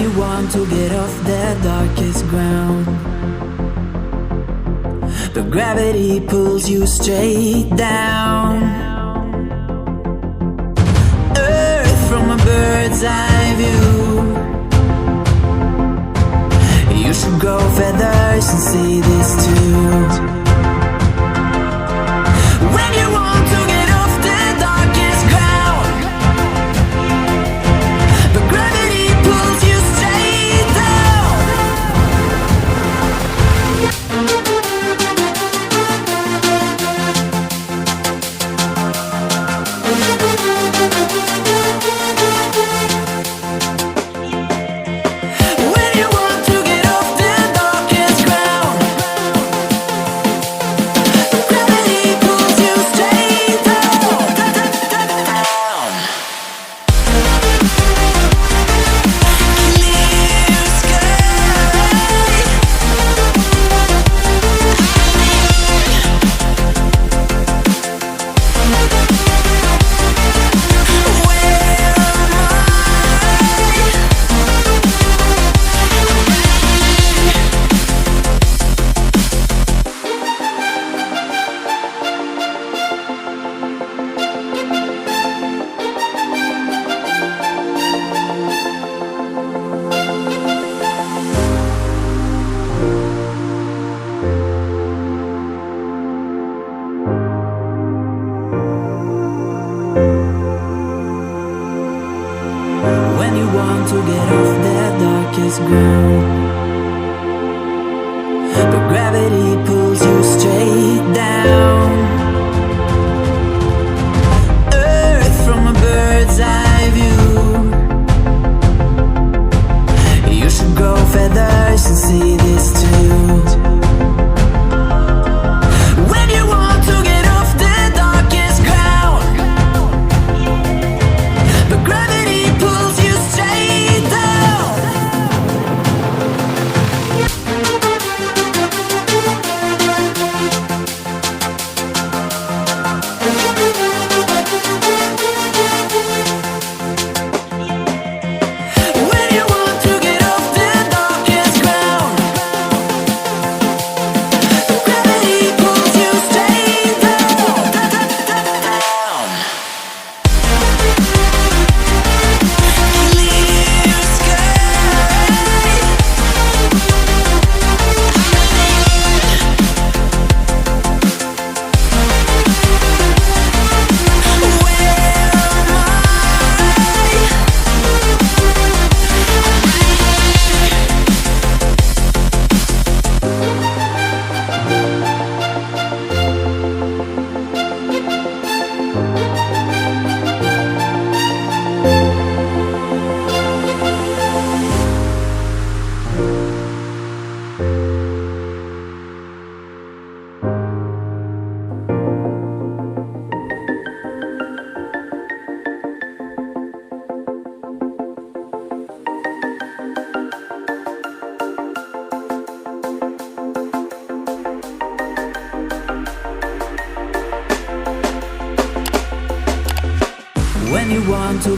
you want to get off the darkest ground, but gravity pulls you straight down. Earth from a bird's eye view. You should grow feathers and see this too. When you want to get off the darkest ground, but gravity pulls you straight down. When you want to get off the darkest ground, but gravity pulls you straight down, down. Clear sky. When you want to get off the darkest ground, but gravity pulls you straight down. Earth from a bird's eye view. You should grow feathers and see this too. When you want to get off the darkest ground, but gravity pulls you straight down. When you want to get off the darkest ground, but gravity pulls you straight down, down. Clear sky. When you want to